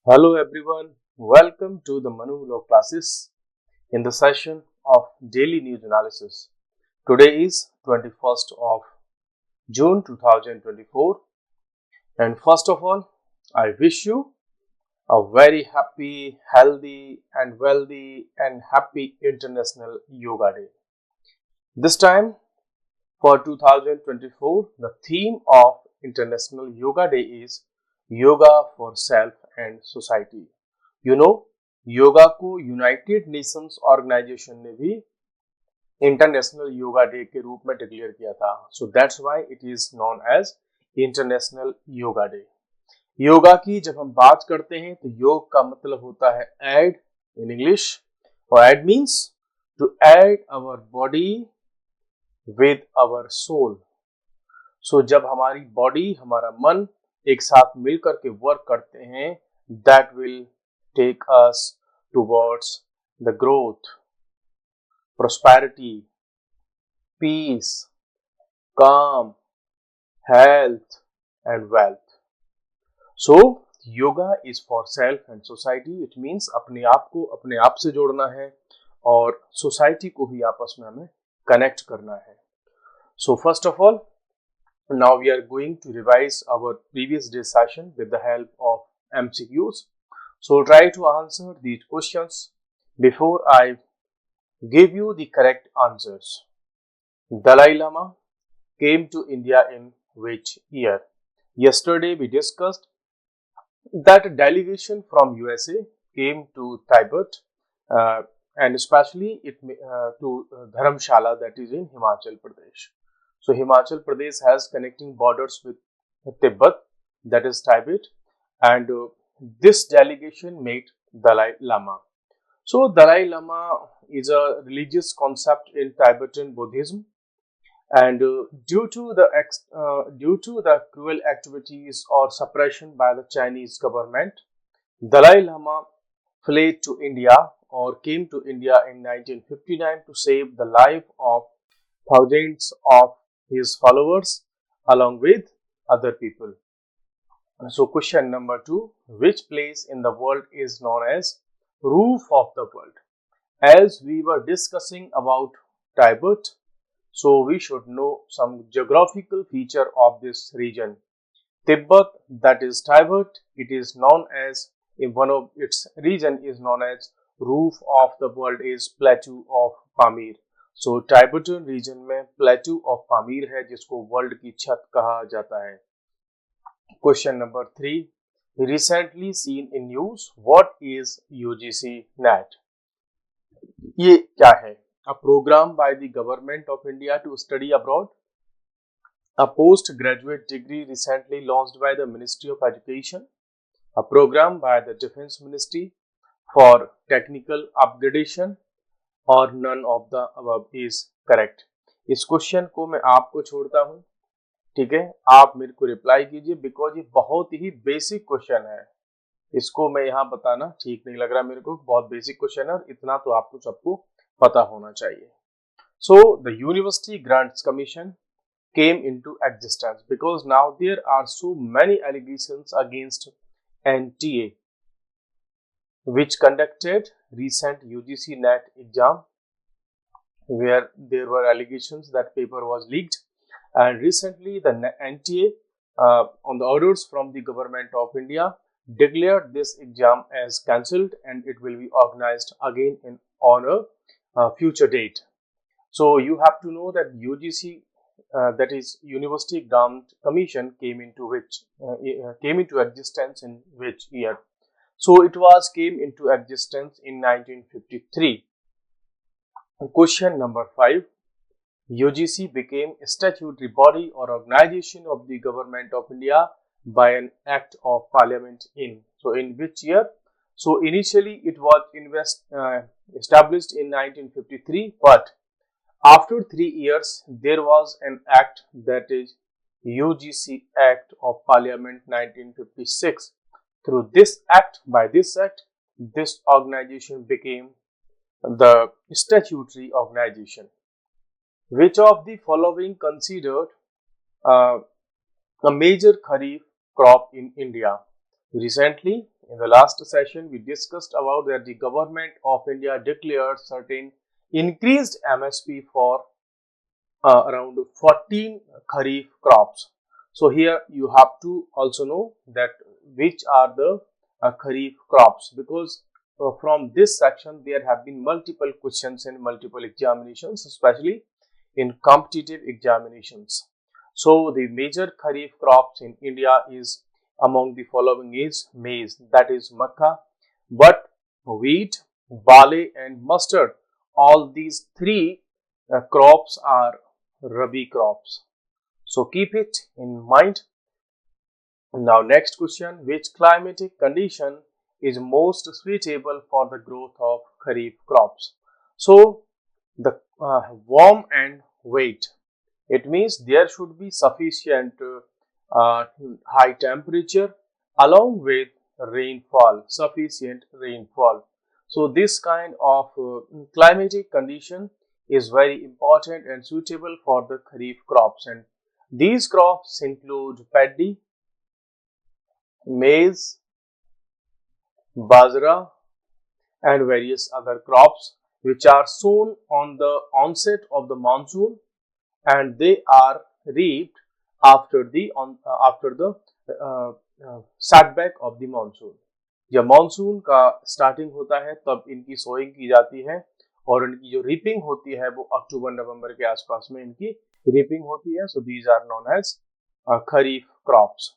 Hello everyone, welcome to the Manu Vlog classes in the session of daily news analysis. Today is 21st of June 2024 and first of all, I wish you a very happy, healthy and wealthy and happy International Yoga Day. This time for 2024, the theme of International Yoga Day is Yoga for Self and Society. Yoga को United Nations organisation ने भी international yoga day के रूप में declare किया था. So that's why it is known as international yoga day. Yoga की जब हम बात करते हैं तो योग का मतलब होता है ऐड इन इंग्लिश, और add means to add our body with our soul. So जब हमारी बॉडी, हमारा मन एक साथ मिलकर के वर्क करते हैं, that will take us towards the growth, prosperity, peace, calm, health and wealth. So yoga is for self and society. It means अपने आप को अपने आप से जोड़ना है और सोसाइटी को भी आपस में हमें कनेक्ट करना है. So first of all, now we are going to revise our previous day session with the help of MCQs. So try to answer these questions before I give you the correct answers. Dalai Lama came to India in which year? Yesterday we discussed that a delegation from USA came to Tibet and especially to Dharamshala, that is in Himachal Pradesh. So Himachal Pradesh has connecting borders with Tibet, that is Tibet, and this delegation met Dalai Lama. So Dalai Lama is a religious concept in Tibetan Buddhism, and due to the cruel activities or suppression by the Chinese government, Dalai Lama fled to India or came to India in 1959 to save the life of thousands of his followers along with other people. So question number 2, which place in the world is known as roof of the world? As we were discussing about Tibet, so we should know some geographical feature of this region. Tibet, that is Tibet, it is known as, in one of its region is known as roof of the world is plateau of Pamir. So Tibetan region में plateau of Pamir है जिसको world की छत कहा जाता है. Question number 3, recently seen in news, what is UGC NET? ये क्या है? A program by the government of India to study abroad. A postgraduate degree recently launched by the Ministry of Education. A program by the Defense Ministry for technical upgradation, or none of the above is correct. इस question को मैं आपको छोड़ता हूं, ठीक है. आप मेरे को रिप्लाई कीजिए बिकॉज ये बहुत ही बेसिक क्वेश्चन है. इसको मैं यहाँ बताना ठीक नहीं लग रहा मेरे को. बहुत बेसिक क्वेश्चन है और इतना तो आपको सबको पता होना चाहिए. So the university grants commission came into existence because now there are so many allegations against NTA, which conducted recent UGC NET exam where there were allegations that paper was leaked. And recently the NTA on the orders from the government of India declared this exam as cancelled and it will be organized again on a future date. So you have to know that UGC, that is University Grant Commission, came into existence in which year? So it came into existence in 1953. Question number 5. UGC became a statutory body or organization of the government of India by an act of parliament in. So in which year? So initially it was established in 1953, but after 3 years there was an act, that is UGC Act of Parliament 1956. Through this act, this organization became the statutory organization. Which of the following considered a major kharif crop in India? Recently, in the last session we discussed about that the government of India declared certain increased MSP for around 14 kharif crops. So here you have to also know that which are the kharif crops, because from this section there have been multiple questions in multiple examinations, especially in competitive examinations. So the major kharif crops in India is among the following is maize, that is makka, but wheat, barley and mustard. All these three crops are rabi crops. So keep it in mind. Now next question, which climatic condition is most suitable for the growth of kharif crops? So the warm and wet. It means there should be sufficient high temperature along with rainfall, sufficient rainfall. So this kind of climatic condition is very important and suitable for the kharif crops, and these crops include paddy, maize, bajra and various other crops which are sown on the onset of the monsoon and they are reaped after the setback of the monsoon. जब monsoon का starting होता है तब इनकी sowing की जाती है और इनकी जो रीपिंग होती है वो अक्टूबर नवंबर के आसपास में इनकी रीपिंग होती है. So these are known as kharif crops.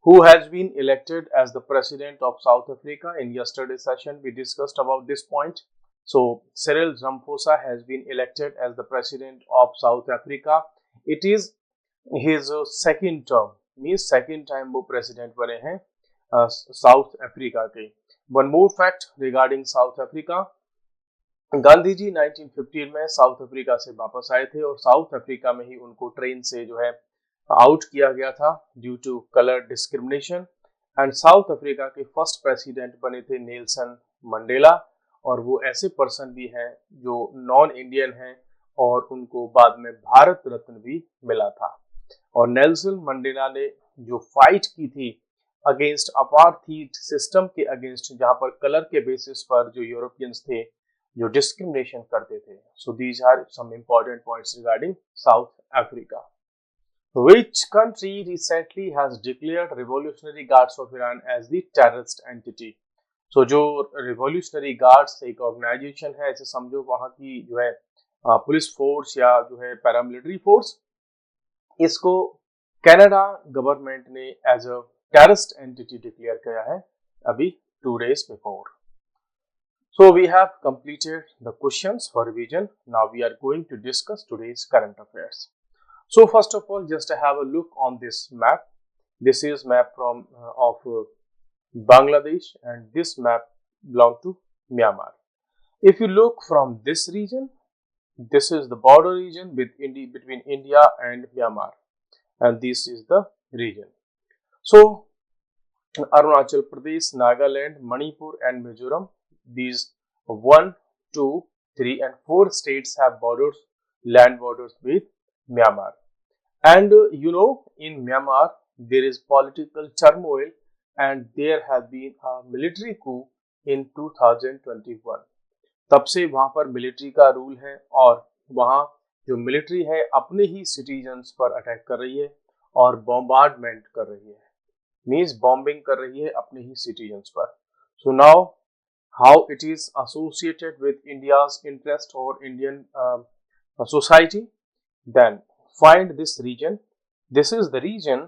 Who has been elected as the president of South Africa? In yesterday's session we discussed about this point. So Cyril Ramaphosa has been elected as the president of South Africa. It is his second term, means second time वो president बने हैं South Africa के. One more fact regarding South Africa, Gandhi ji 1915 में south Africa से वापस आए थे और साउथ अफ्रीका में ही उनको ट्रेन से जो है आउट किया गया था due to colour discrimination. And South Africa के फर्स्ट प्रेसिडेंट बने थे नेल्सन मंडेला, और वो ऐसे पर्सन भी हैं जो नॉन इंडियन हैं और उनको बाद में भारत रत्न भी मिला था. और नेल्सन मंडेला ने जो फाइट की थी अगेंस्ट अपार्थाइड सिस्टम के अगेंस्ट, जहां पर कलर के बेसिस पर जो यूरोपियंस थे जो डिस्क्रिमिनेशन करते थे. So these are some important points regarding South Africa. Which country recently has declared Revolutionary Guards of Iran as the terrorist entity? So जो Revolutionary Guards एक ऑर्गेनाइजेशन है, ऐसे समझो वहाँ की जो है पुलिस फोर्स या जो है पैरामिलिट्री फोर्स, इसको कनाडा गवर्नमेंट ने as a terrorist entity declare किया है अभी 2 days before. So we have completed the questions for revision. Now we are going to discuss today's current affairs. So first of all, just have a look on this map. This is map from of Bangladesh, and this map belongs to Myanmar. If you look from this region, this is the border region between India and Myanmar, and this is the region. So Arunachal Pradesh, Nagaland, Manipur and Mizoram, these 1, 2, 3 and 4 states have borders, land borders with Myanmar. And you know, in Myanmar there is political turmoil and there has been a military coup in 2021. तब से वहां पर military का rule है और वहां जो military है अपने ही सिटीजन्स पर अटैक कर रही है और बॉम्बार्डमेंट कर रही है, मीन्स बॉम्बिंग कर रही है अपने ही सिटीजन्स पर. So now how it is associated with India's interest और Indian society, then find this region. This is the region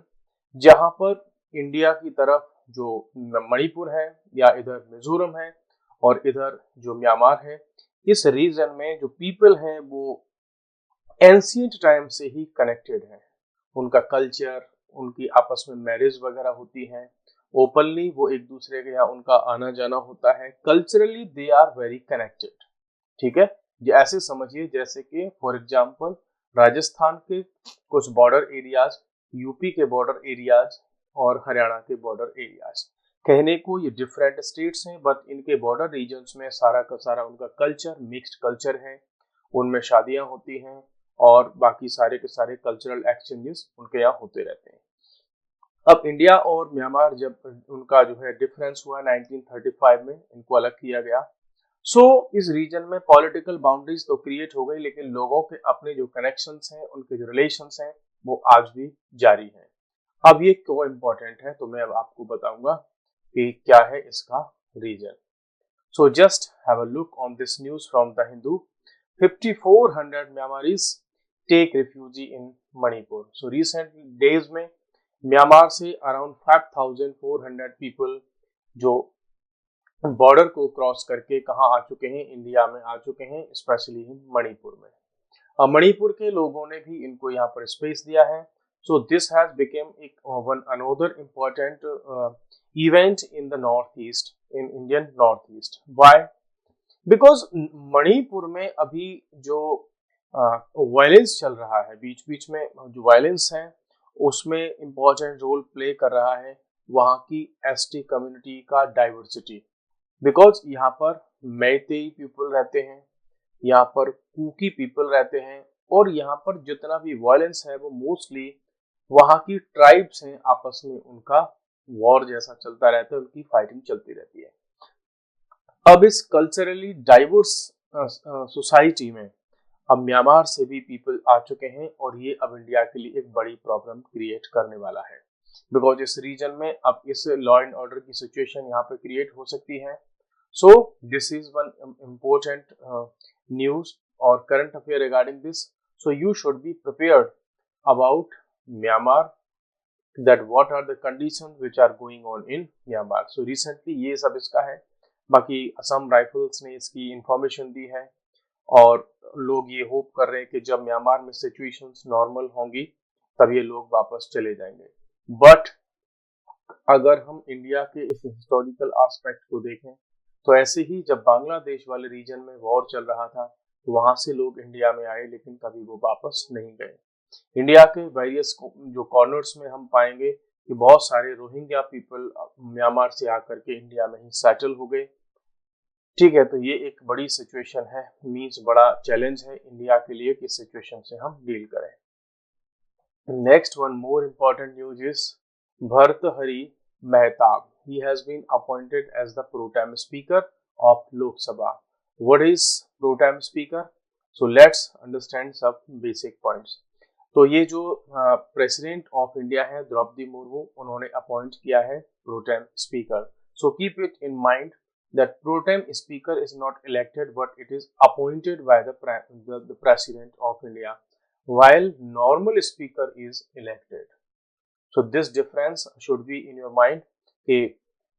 जहां पर इंडिया की तरफ जो मणिपुर है या इधर मिजोरम है और इधर जो म्यांमार है, इस रीजन में जो पीपल हैं वो एंशिएंट टाइम से ही कनेक्टेड हैं. उनका कल्चर, उनकी आपस में मैरिज वगैरह होती है, ओपनली वो एक दूसरे के यहाँ उनका आना जाना होता है. Culturally they are very connected. ठीक है, ऐसे समझिए जैसे कि फॉर एग्जाम्पल राजस्थान के कुछ बॉर्डर एरियाज, यूपी के बॉर्डर एरियाज और हरियाणा के बॉर्डर एरियाज. कहने को ये डिफरेंट स्टेट्स हैं बट इनके बॉर्डर रीजन्स में सारा का सारा उनका कल्चर मिक्स्ड कल्चर है. उनमें शादियां होती हैं और बाकी सारे के सारे कल्चरल एक्सचेंजेस उनके यहाँ होते रहते हैं. अब इंडिया और म्यांमार जब उनका जो है डिफरेंस हुआ 1935 में, इनको अलग किया गया। सो इस रीजन में पॉलिटिकल बाउंड्रीज तो क्रिएट हो गई, लेकिन लोगों के अपने जो कनेक्शंस हैं, उनके जो रिलेशंस हैं, वो आज भी जारी हैं। अब ये क्यों इम्पोर्टेंट है, तो मैं अब आपको बताऊंगा कि क्या है इसका reason. So just have a look on this news from the Hindu. 5400 Myanmarese take refugee in Manipur. So recent days में म्यांमार से अराउंड 5400 पीपल जो बॉर्डर को क्रॉस करके कहाँ आ चुके हैं, इंडिया में आ चुके हैं, स्पेशली मणिपुर में। मणिपुर के लोगों ने भी इनको यहाँ पर स्पेस दिया है। सो दिस हैज बिकेम एक one another important event in the north east, in Indian north east. Why? Because Manipur में अभी जो वायलेंस चल रहा है, बीच बीच में जो वायलेंस है, उसमें इम्पोर्टेंट रोल प्ले कर रहा है वहाँ की एसटी कम्युनिटी का डाइवर्सिटी। बिकॉज यहाँ पर मैतेई पीपल रहते हैं, यहाँ पर कुकी पीपल रहते हैं, और यहाँ पर जितना भी वायलेंस है वो मोस्टली वहाँ की ट्राइब्स हैं, आपस में उनका वॉर जैसा चलता रहता है, उनकी फाइटिंग चलती रहती है। अब इस कल्चरली डाइवर्स सोसाइटी में अब म्यांमार से भी पीपल आ चुके हैं, और ये अब इंडिया के लिए एक बड़ी प्रॉब्लम क्रिएट करने वाला है। बिकॉज इस रीजन में अब इस लॉ एंड ऑर्डर की सिचुएशन यहाँ पे क्रिएट हो सकती है। So this is one important news और current affair regarding this. So you should be prepared about Myanmar, that what are the conditions which are going on in Myanmar. So recently ये सब इसका है। बाकी Assam rifles ने इसकी information दी है, और लोग ये होप कर रहे हैं कि जब म्यांमार में सिचुएशंस नॉर्मल होंगी तब ये लोग वापस चले जाएंगे। बट अगर हम इंडिया के इस हिस्टोरिकल एस्पेक्ट को देखें, तो ऐसे ही जब बांग्लादेश वाले रीजन में वॉर चल रहा था, तो वहां से लोग इंडिया में आए, लेकिन कभी वो वापस नहीं गए। इंडिया के वेरियस जो कॉर्नर्स में हम पाएंगे कि बहुत सारे रोहिंग्या पीपल म्यांमार से आकर के इंडिया में ही सेटल हो गए। ठीक है, तो ये एक बड़ी सिचुएशन है, मींस बड़ा चैलेंज है इंडिया के लिए कि सिचुएशन से हम डील करें। Next one more important news is Bhartruhari Mahtab. He has been appointed as the pro tem speaker of Lok Sabha. What is pro tem speaker? So let's understand some basic points. तो ये जो president of India है द्रौपदी मुर्मू, उन्होंने appoint किया है pro tem speaker. So keep it in mind that pro tem speaker is not elected but it is appointed by the president of India, while normal speaker is elected. So this difference should be in your mind कि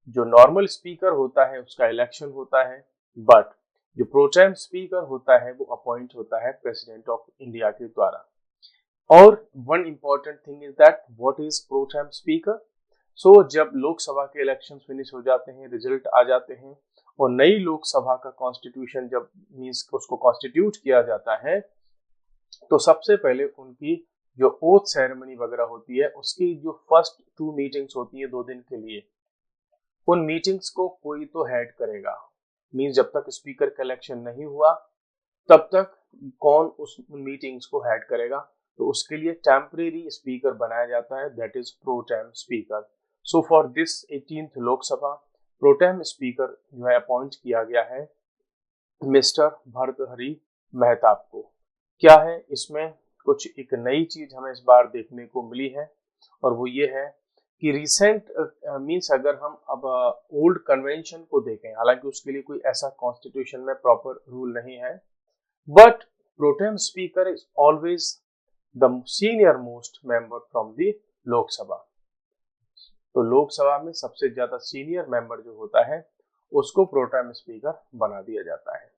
जो normal speaker होता है उसका election होता है, but जो pro tem speaker होता है वो अपॉइंट होता है प्रेसिडेंट ऑफ इंडिया के द्वारा। और one important thing is that what is pro tem speaker. सो जब लोकसभा के इलेक्शन फिनिश हो जाते हैं, रिजल्ट आ जाते हैं, और नई लोकसभा का कॉन्स्टिट्यूशन जब मींस उसको कॉन्स्टिट्यूट किया जाता है, तो सबसे पहले उनकी जो ओथ सेरेमनी वगैरह होती है, उसकी जो फर्स्ट 2 मीटिंग्स होती है 2 दिन के लिए, उन मीटिंग्स को कोई तो हेड करेगा। मींस जब तक स्पीकर का इलेक्शन नहीं हुआ तब तक कौन उस मीटिंग्स को हेड करेगा, तो उसके लिए टेम्परेरी स्पीकर बनाया जाता है, that is pro tem speaker. So for this 18th Lok Sabha pro tem speaker जो है अपॉइंट किया गया है मिस्टर भर्तहरि मेहताब को। क्या है इसमें कुछ एक नई चीज हमें इस बार देखने को मिली है, और वो ये है कि रिसेंट मींस अगर हम अब ओल्ड कन्वेंशन को देखें, हालांकि उसके लिए कोई ऐसा कॉन्स्टिट्यूशन में प्रॉपर रूल नहीं है, but pro tem speaker is always the senior most member from the लोक सभा। तो लोकसभा में सबसे ज्यादा सीनियर मेंबर जो होता है उसको प्रो टेम स्पीकर बना दिया जाता है।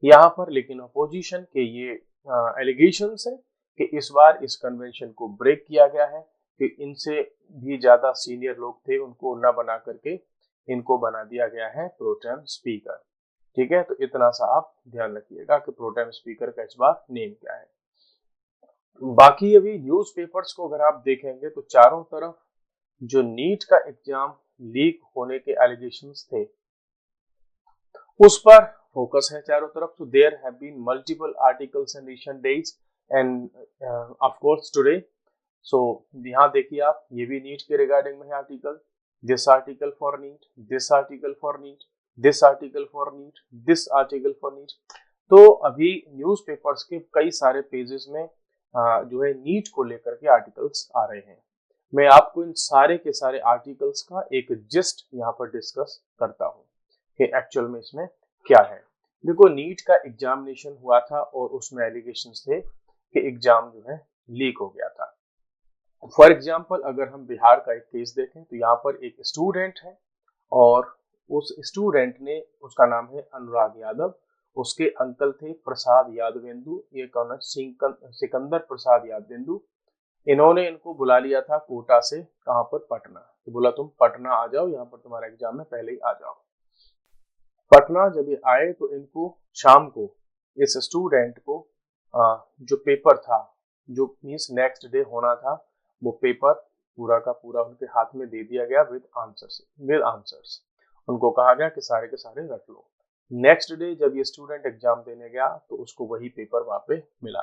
यहाँ पर लेकिन अपोजिशन के ये एलिगेशंस है कि इस बार इस कन्वेंशन को ब्रेक किया गया है, कि इनसे भी ज्यादा सीनियर लोग थे, उनको न बना करके इनको बना दिया गया है प्रो टेम स्पीकर। ठीक है, तो इतना सा आप ध्यान रखिएगा कि प्रो टेम स्पीकर का इस बार नेम क्या है। बाकी अभी न्यूज़पेपर्स को अगर आप देखेंगे तो चारों तरफ जो नीट का एग्जाम लीक होने के एलिगेशंस थे उस पर फोकस है चारों तरफ। तो there have been multiple articles in recent days and of course today. So यहाँ देखिए आप, ये भी नीट के रिगार्डिंग में है article, this article for NEET, this article for NEET, this article for NEET, this article for NEET. तो अभी न्यूज़पेपर्स के कई सारे पेजेस में जो है नीट को लेकर के आर्टिकल्स आ रहे हैं। मैं आपको इन सारे के सारे आर्टिकल्स का एक जिस्ट यहाँ पर डिस्कस करता हूँ कि एक्चुअल में इसमें क्या है। देखो, नीट का एग्जामिनेशन हुआ था और उसमें एलिगेशंस थे कि एग्जाम जो है लीक हो गया था। फॉर एग्जाम्पल अगर हम बिहार का एक केस देखें तो यहाँ पर एक स्टूडेंट है और उस स्टूडेंट ने, उसका नाम है अनुराग यादव, उसके अंकल थे प्रसाद यादवेंदु, ये कौन है, सिकंदर प्रसाद यादवेंदु। इन्होंने इनको बुला लिया था कोटा से, कहाँ पर, पटना। तो बोला तुम पटना आ जाओ, यहाँ पर तुम्हारा एग्जाम है, पहले ही आ जाओ। पटना जब ये आए तो इनको शाम को इस स्टूडेंट को जो पेपर था, जो मीन्स नेक्स्ट डे होना था, वो पेपर पूरा का पूरा उनके हाथ में दे दिया गया विद आंसर्स। उनको कहा गया कि सारे के सारे रख लो। नेक्स्ट डे जब ये स्टूडेंट एग्जाम देने गया तो उसको वही पेपर वहां पे मिला।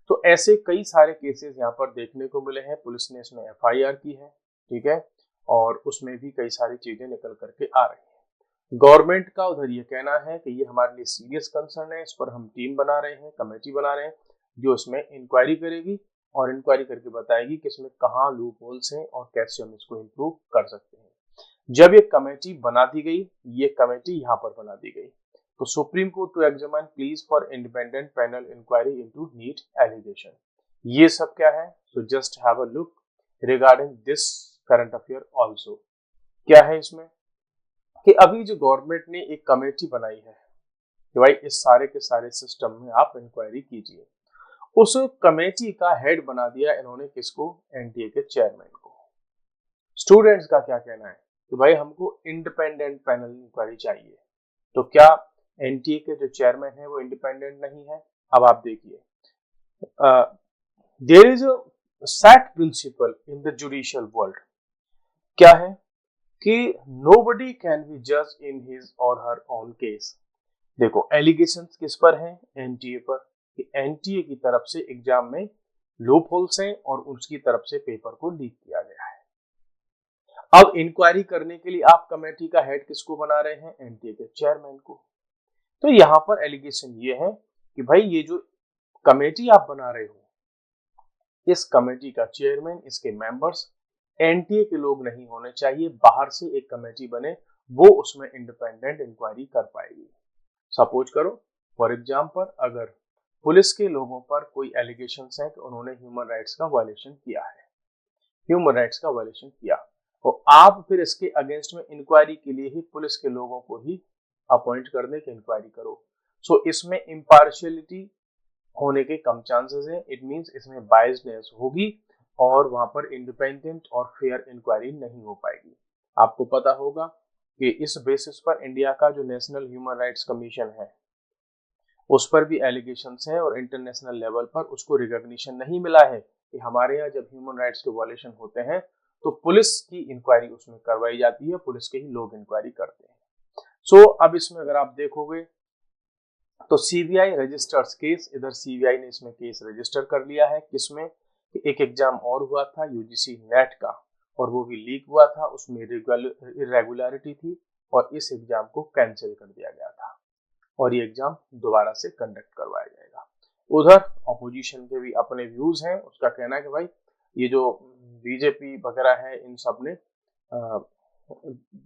तो ऐसे कई सारे केसेस यहाँ पर देखने को मिले हैं। पुलिस ने इसमें FIR की है, ठीक है, और उसमें भी कई सारी चीजें निकल करके आ रही हैं। गवर्नमेंट का उधर ये कहना है कि ये हमारे लिए सीरियस कंसर्न है, इस पर हम टीम बना रहे हैं, कमेटी बना रहे हैं, जो इसमें इंक्वायरी करेगी और इंक्वायरी करके बताएगी कि इसमें कहाँ लूप होल्स हैं और कैसे हम इसको इम्प्रूव कर सकते हैं। जब ये कमेटी बना दी गई, ये कमेटी यहाँ पर बना दी गई, तो Supreme Court to examine please for independent panel inquiry into NEET allegation. ये सब क्या है? So just have a look regarding this current affair also. क्या है इसमें कि अभी जो गवर्नमेंट ने एक कमेटी बनाई है कि भाई इस सारे के सारे सिस्टम में आप इंक्वायरी कीजिए, उस कमेटी का हेड बना दिया इन्होंने किसको? NTA के चेयरमैन को। स्टूडेंट्स का क्या कहना है कि भाई हमको इंडिपेंडेंट पैनल इंक्वायरी चाहिए। तो क्या NTA के जो चेयरमैन है वो इंडिपेंडेंट नहीं है? अब आप देखिए, there is a set principle in the judicial world. क्या है कि नोबडी कैन बी जज इन हिज और हर ओन केस। देखो, एलिगेशंस किस पर हैं? NTA पर, कि NTA की तरफ से एग्जाम में लूप होल्स हैं और उसकी तरफ से पेपर को लीक किया गया है। अब इंक्वायरी करने के लिए आप कमेटी का हेड किसको बना रहे हैं? NTA के चेयरमैन को। तो यहाँ पर एलिगेशन ये है कि भाई ये जो कमेटी आप बना रहे हो, इस कमेटी का चेयरमैन, इसके मेंबर्स NTA के लोग नहीं होने चाहिए, बाहर से एक कमेटी बने, वो उसमें इंडिपेंडेंट इंक्वायरी कर पाएगी। सपोज करो फॉर एग्जाम्पल, अगर पुलिस के लोगों पर कोई एलिगेशंस है कि उन्होंने ह्यूमन राइट्स का वायलेशन किया है, ह्यूमन राइट्स का वायलेशन किया, तो आप फिर इसके अगेंस्ट में इंक्वायरी के लिए ही पुलिस के लोगों को ही अपॉइंट कर दे कि इंक्वायरी करो। सो इसमें इम्पार्शियलिटी होने के कम चांसेस हैं। इट मींस इसमें बायसनेस होगी और वहां पर इंडिपेंडेंट और फेयर इंक्वायरी नहीं हो पाएगी। आपको पता होगा कि इस बेसिस पर इंडिया का जो नेशनल ह्यूमन राइट्स कमीशन है, उस पर भी एलिगेशंस हैं और इंटरनेशनल लेवल पर उसको रिकॉग्निशन नहीं मिला है कि हमारे यहाँ जब ह्यूमन राइट्स के वायलेशन होते हैं तो पुलिस की इंक्वायरी उसमें करवाई जाती है, पुलिस के ही लोग इंक्वायरी करते हैं। सो अब इसमें अगर आप देखोगे तो CBI रजिस्टर्स केस, इधर CBI ने इसमें केस रजिस्टर कर लिया है। किसमें? एक एग्जाम और हुआ था UGC नेट का, और वो भी लीक हुआ था, उसमें इरेगुलरिटी थी और इस एग्जाम को कैंसिल कर दिया गया था और ये एग्जाम दोबारा से कंडक्ट करवाया जाएगा। उधर ऑपोजिशन के भी अपने व्यूज हैं। उसका कहना है कि भाई ये जो BJP वगैरह है, इन सब ने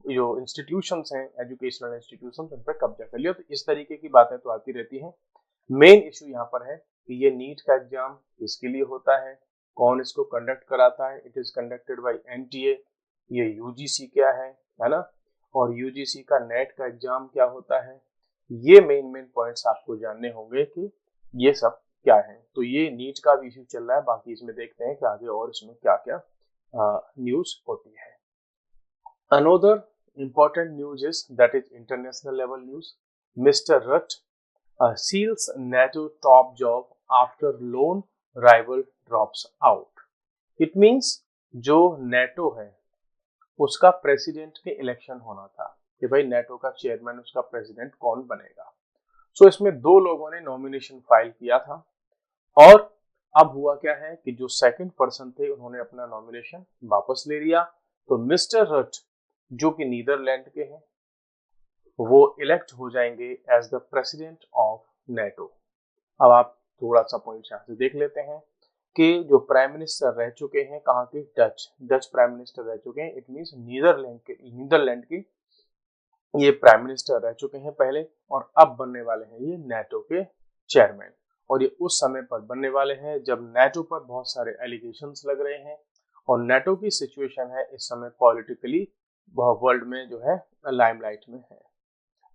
जो इंस्टीट्यूशंस हैं, एजुकेशनल इंस्टीट्यूशंस, उन पर कब्जा कर लिया। तो इस तरीके की बातें तो आती रहती हैं। मेन इशू यहाँ पर है कि ये नीट का एग्जाम किसके लिए होता है, कौन इसको कंडक्ट कराता है? It is conducted by NTA। ये UGC क्या है ना, और UGC का नेट का एग्जाम क्या होता है? ये मेन पॉइंट्स आपको जानने होंगे कि ये सब क्या है। तो ये नीट का भी इशू चल रहा है। बाकी इसमें देखते हैं कि आगे और इसमें क्या क्या न्यूज होती है। Another important news is that is international level news. Mr. Rutte seals NATO top job after lone rival drops out. It means जो NATO है उसका प्रेसिडेंट के इलेक्शन होना था कि भाई NATO का चेयरमैन, उसका प्रेसिडेंट कौन बनेगा। सो इसमें दो लोगों ने नॉमिनेशन फाइल किया था और अब हुआ क्या है कि जो सेकंड पर्सन थे उन्होंने अपना नॉमिनेशन वापस ले लिया, तो मिस्टर रट जो कि नीदरलैंड के हैं वो इलेक्ट हो जाएंगे as the president of NATO. अब आप थोड़ा सा पॉइंट यहाँ से देख लेते हैं कि जो प्राइम मिनिस्टर रह चुके हैं कहाँ के, डच प्राइम मिनिस्टर रह चुके हैं, इट मीन्स नीदरलैंड के ये प्राइम मिनिस्टर रह चुके हैं पहले, और अब बनने वाले हैं ये नेटो के चेयरमैन। और ये उस समय पर बनने वाले हैं जब नेटो पर बहुत सारे एलिगेशंस लग रहे हैं, और नेटो की सिचुएशन है इस समय पॉलिटिकली वर्ल्ड में जो है लाइमलाइट में है।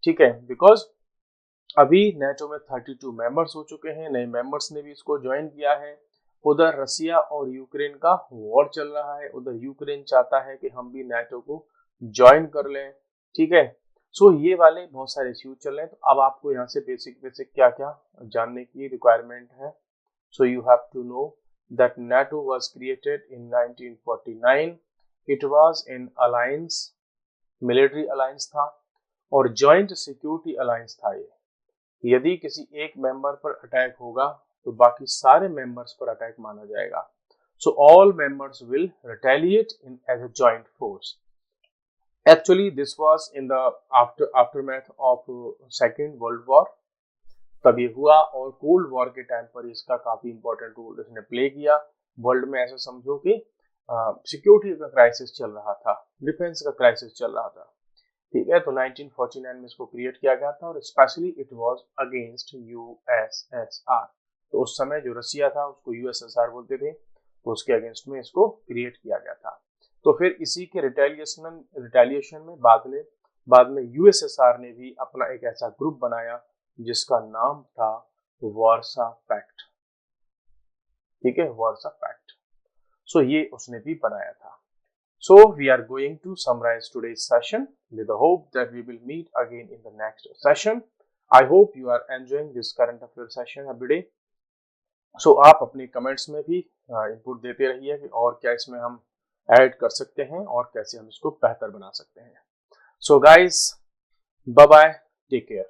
ठीक है, बिकॉज अभी नेटो में 32 मेंबर्स हो चुके हैं, नए मेंबर्स ने भी इसको ज्वाइन किया है। उधर रसिया और यूक्रेन का वॉर चल रहा है, उधर यूक्रेन चाहता है कि हम भी नेटो को ज्वाइन कर लें। ठीक है, सो ये वाले बहुत सारे इश्यूज चल रहे हैं। तो अब आपको यहाँ से बेसिक क्या क्या जानने की रिक्वायरमेंट है। So you have to know that NATO was created in 1949. It was in alliance, military alliance था और जॉइंट सिक्योरिटी अलायंस था। ये यदि किसी एक मेंबर पर अटैक होगा तो बाकी सारे मेंबर्स पर अटैक माना जाएगा। So all members will retaliate in as a joint force. Actually, this was in the aftermath of Second World War. तब ये हुआ, और कोल्ड वॉर के टाइम पर इसका काफी इंपॉर्टेंट रोल इसने प्ले किया वर्ल्ड में। ऐसा समझो कि सिक्योरिटी का क्राइसिस चल रहा था, डिफेंस का क्राइसिस चल रहा था। ठीक है, तो 1949 में इसको क्रिएट किया गया था, और specially it was against USSR। तो उस समय जो रसिया था उसको USSR बोलते थे, तो उसके अगेंस्ट में इसको क्रिएट किया गया था। तो फिर इसी के रिटेलिएशन में बाद में USSR ने भी अपना एक ऐसा ग्रुप बनाया जिसका नाम था वार्सा पैक्ट। ठीक है, वार्सा पैक्ट। सो ये उसने भी बनाया था। So we are going to summarize today's session with the hope that we will meet again in the next session. I hope you are enjoying this current affair session every day. So आप अपने comments में भी input देते रहिए कि और क्या इसमें हम ऐड कर सकते हैं और कैसे हम इसको बेहतर बना सकते हैं। So guys, bye bye, take care.